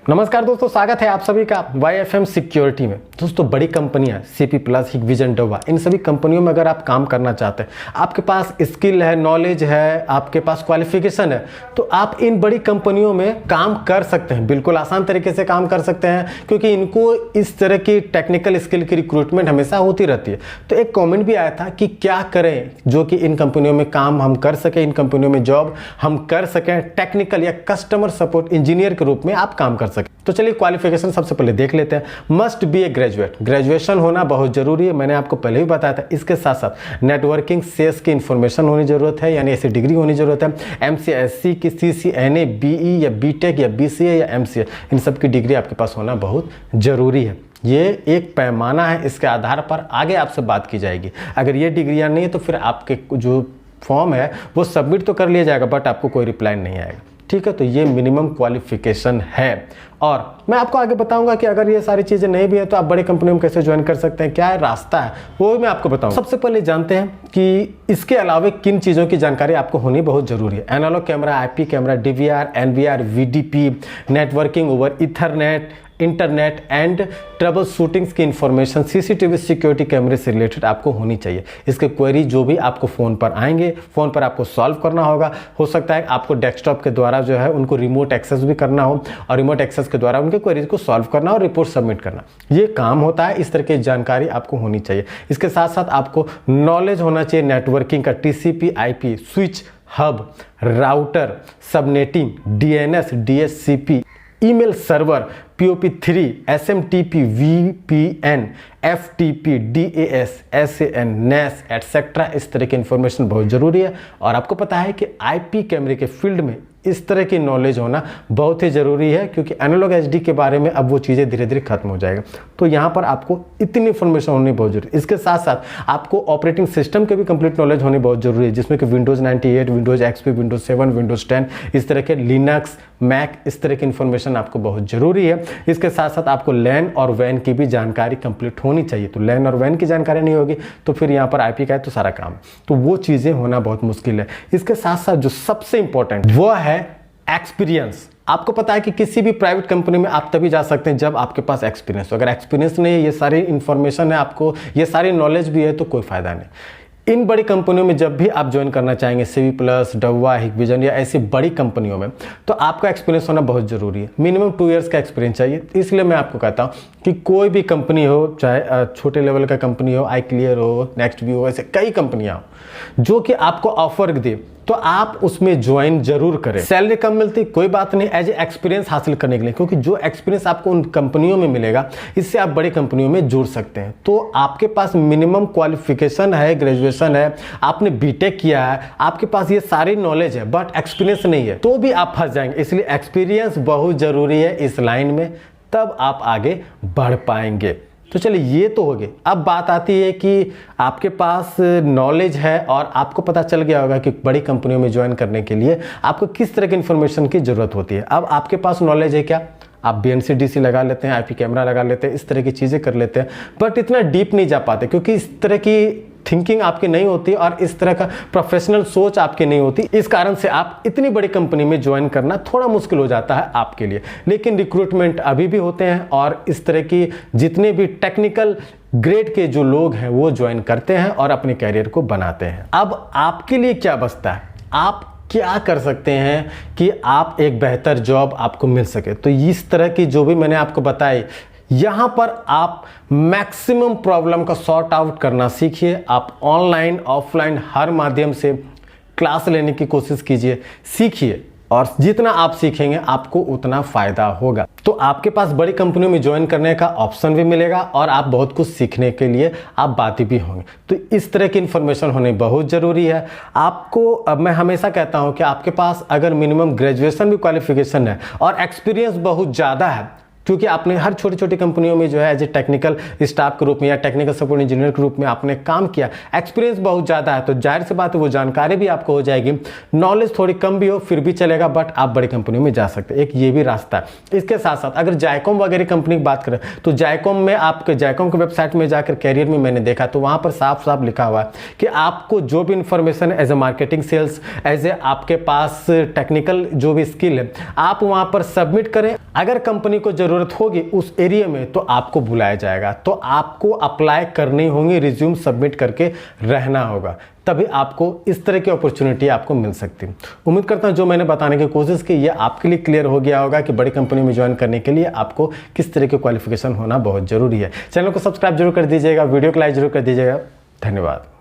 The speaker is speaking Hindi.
नमस्कार दोस्तों, स्वागत है आप सभी का YFM सिक्योरिटी में। दोस्तों, बड़ी कंपनियां CP प्लस, हिकविजन, डोवा, इन सभी कंपनियों में अगर आप काम करना चाहते हैं, आपके पास स्किल है, नॉलेज है, आपके पास क्वालिफिकेशन है, तो आप इन बड़ी कंपनियों में काम कर सकते हैं। बिल्कुल आसान तरीके से काम कर सकते हैं, क्योंकि इनको इस तरह की टेक्निकल स्किल की रिक्रूटमेंट हमेशा होती रहती है। तो एक कॉमेंट भी आया था कि क्या करें जो कि इन कंपनियों में काम हम कर सकें, इन कंपनियों में जॉब हम कर सकें, टेक्निकल या कस्टमर सपोर्ट इंजीनियर के रूप में आप काम कर सकें। तो चलिए क्वालिफिकेशन सबसे पहले देख लेते हैं। Must be A graduate, graduation होना बहुत जरूरी है, मैंने आपको पहले भी बताया था। इसके साथ साथ नेटवर्किंग सेल्स की इंफॉर्मेशन होनी जरूरत है, यानी ऐसी डिग्री होनी जरूरत है। MCA, SC की CCNA, BE या BTech या BCA या MCA, इन सब की डिग्री आपके पास होना बहुत जरूरी है। ये एक पैमाना है, इसके आधार पर आगे आपसे बात की जाएगी। अगर ये डिग्रियां नहीं है तो फिर आपके जो फॉर्म है वो सबमिट तो कर लिया जाएगा, बट आपको कोई रिप्लाई नहीं आएगा। ठीक है, तो ये मिनिमम क्वालिफिकेशन है। और मैं आपको आगे बताऊंगा कि अगर ये सारी चीज़ें नहीं भी है तो आप बड़ी कंपनियों में कैसे ज्वाइन कर सकते हैं, क्या है रास्ता है, वो भी मैं आपको बताऊंगा। सबसे पहले जानते हैं कि इसके अलावा किन चीज़ों की जानकारी आपको होनी बहुत जरूरी है। Analogue camera, IP camera, DVR, NVR, VDP, networking over ethernet, internet and trouble shootings की इंफॉर्मेशन, CCTV सिक्योरिटी कैमरे से रिलेटेड आपको होनी चाहिए। इसके क्वेरी जो भी आपको फ़ोन पर आएंगे, फ़ोन पर आपको सॉल्व करना होगा। हो सकता है आपको डेस्कटॉप के द्वारा जो है उनको रिमोट एक्सेस भी करना हो, और रिमोट एक्सेस के द्वारा उनके क्वेरीज को सॉल्व करना और रिपोर्ट सबमिट करना, ये काम होता है। इस तरह की जानकारी आपको होनी चाहिए। इसके साथ साथ आपको नॉलेज होना चाहिए नेटवर्किंग का, TCP, IP, switch, hub, router, subnetting, DNS, DHCP, email server, POP3, SMTP, VPN, FTP, DAS, SAN, NAS etcetera, इस तरह की इंफॉर्मेशन बहुत ज़रूरी है। और आपको पता है कि IP कैमरे के फील्ड में इस तरह की नॉलेज होना बहुत ही ज़रूरी है, क्योंकि एनालॉग HD के बारे में अब वो चीज़ें धीरे धीरे खत्म हो जाएगा। तो यहाँ पर आपको इतनी इन्फॉर्मेशन होनी बहुत जरूरी है। इसके साथ साथ आपको ऑपरेटिंग सिस्टम के भी कंप्लीट नॉलेज होनी बहुत जरूरी है, जिसमें कि Windows 98, Windows XP, Windows 7, Windows 10, इस तरह के लिनक्स, मैक, इस तरह की इंफॉर्मेशन आपको बहुत ज़रूरी है। इसके साथ साथ आपको LAN और WAN की भी जानकारी कंप्लीट होनी चाहिए। तो LAN और WAN की जानकारी नहीं होगी तो फिर यहाँ पर IP का है तो सारा काम, तो वो चीज़ें होना बहुत मुश्किल है। इसके साथ साथ जो सबसे इंपॉर्टेंट वो है एक्सपीरियंस। आपको पता है कि किसी भी प्राइवेट कंपनी में आप तभी जा सकते हैं जब आपके पास एक्सपीरियंस हो। अगर एक्सपीरियंस नहीं है, ये सारी इंफॉर्मेशन है, आपको ये सारी नॉलेज भी है, तो कोई फायदा नहीं। इन बड़ी कंपनियों में जब भी आप ज्वाइन करना चाहेंगे, CP प्लस, डवा, हिकविजन या ऐसी बड़ी कंपनियों में, तो आपका एक्सपीरियंस होना बहुत ज़रूरी है। मिनिमम 2 इयर्स का एक्सपीरियंस चाहिए। इसलिए मैं आपको कहता हूँ कि कोई भी कंपनी हो, चाहे छोटे लेवल का कंपनी हो, iClear हो, NextView हो, ऐसे कई कंपनियाँ हो जो कि आपको ऑफर दे, तो आप उसमें ज्वाइन जरूर करें। सैलरी कम मिलती कोई बात नहीं, एज ए एक्सपीरियंस हासिल करने के लिए, क्योंकि जो एक्सपीरियंस आपको उन कंपनियों में मिलेगा, इससे आप बड़ी कंपनियों में जुड़ सकते हैं। तो आपके पास मिनिमम क्वालिफिकेशन है, ग्रेजुएशन है, आपने BTech किया है, आपके पास ये सारी नॉलेज है, बट एक्सपीरियंस नहीं है, तो भी आप फंस जाएंगे। इसलिए एक्सपीरियंस बहुत जरूरी है इस लाइन में, तब आप आगे बढ़ पाएंगे। तो चलिए ये तो हो गई। अब बात आती है कि आपके पास नॉलेज है और आपको पता चल गया होगा कि बड़ी कंपनियों में ज्वाइन करने के लिए आपको किस तरह की इन्फॉर्मेशन की ज़रूरत होती है। अब आपके पास नॉलेज है क्या, आप BNC DC लगा लेते हैं, IP कैमरा लगा लेते हैं, इस तरह की चीज़ें कर लेते हैं, बट इतना डीप नहीं जा पाते, क्योंकि इस तरह की थिंकिंग आपकी नहीं होती और इस तरह का प्रोफेशनल सोच आपकी नहीं होती। इस कारण से आप इतनी बड़ी कंपनी में ज्वाइन करना थोड़ा मुश्किल हो जाता है आपके लिए। लेकिन रिक्रूटमेंट अभी भी होते हैं और इस तरह की जितने भी टेक्निकल ग्रेड के जो लोग हैं वो ज्वाइन करते हैं और अपने कैरियर को बनाते हैं। अब आपके लिए क्या बचता है, आप क्या कर सकते हैं कि आप एक बेहतर जॉब आपको मिल सके। तो इस तरह की जो भी मैंने आपको बताई, यहां पर आप मैक्सिमम प्रॉब्लम का सॉर्ट आउट करना सीखिए। आप ऑनलाइन ऑफलाइन हर माध्यम से क्लास लेने की कोशिश कीजिए, सीखिए, और जितना आप सीखेंगे आपको उतना फायदा होगा। तो आपके पास बड़ी कंपनियों में ज्वाइन करने का ऑप्शन भी मिलेगा और आप बहुत कुछ सीखने के लिए आप बातें भी होंगे। तो इस तरह की इंफॉर्मेशन होनी बहुत ज़रूरी है आपको। अब मैं हमेशा कहता हूं कि आपके पास अगर मिनिमम ग्रेजुएशन भी क्वालिफिकेशन है और एक्सपीरियंस बहुत ज़्यादा है, क्योंकि आपने हर छोटी छोटी कंपनियों में जो है एज ए टेक्निकल स्टाफ के रूप में या टेक्निकल सपोर्ट इंजीनियर के रूप में आपने काम किया, एक्सपीरियंस बहुत ज़्यादा है, तो जाहिर सी बात है वो जानकारी भी आपको हो जाएगी। नॉलेज थोड़ी कम भी हो फिर भी चलेगा, बट आप बड़ी कंपनियों में जा सकते हैं, एक ये भी रास्ता है। इसके साथ साथ अगर जायकॉम वगैरह कंपनी की बात करें तो जायकॉम में आपके जायकॉम की वेबसाइट में जाकर कैरियर में मैंने देखा तो वहाँ पर साफ साफ लिखा हुआ है कि आपको जो भी information as a marketing sales, as a आपके पास टेक्निकल जो भी स्किल है आप वहाँ पर सबमिट करें। अगर कंपनी को ज़रूरत होगी उस एरिया में तो आपको बुलाया जाएगा, तो आपको अप्लाई करनी होंगी, रिज्यूम सबमिट करके रहना होगा, तभी आपको इस तरह की अपॉर्चुनिटी आपको मिल सकती है। उम्मीद करता हूं जो मैंने बताने की कोशिश की ये आपके लिए क्लियर हो गया होगा कि बड़ी कंपनी में ज्वाइन करने के लिए आपको किस तरह की क्वालिफिकेशन होना बहुत जरूरी है। चैनल को सब्सक्राइब जरूर कर दीजिएगा, वीडियो को लाइक जरूर कर दीजिएगा। धन्यवाद।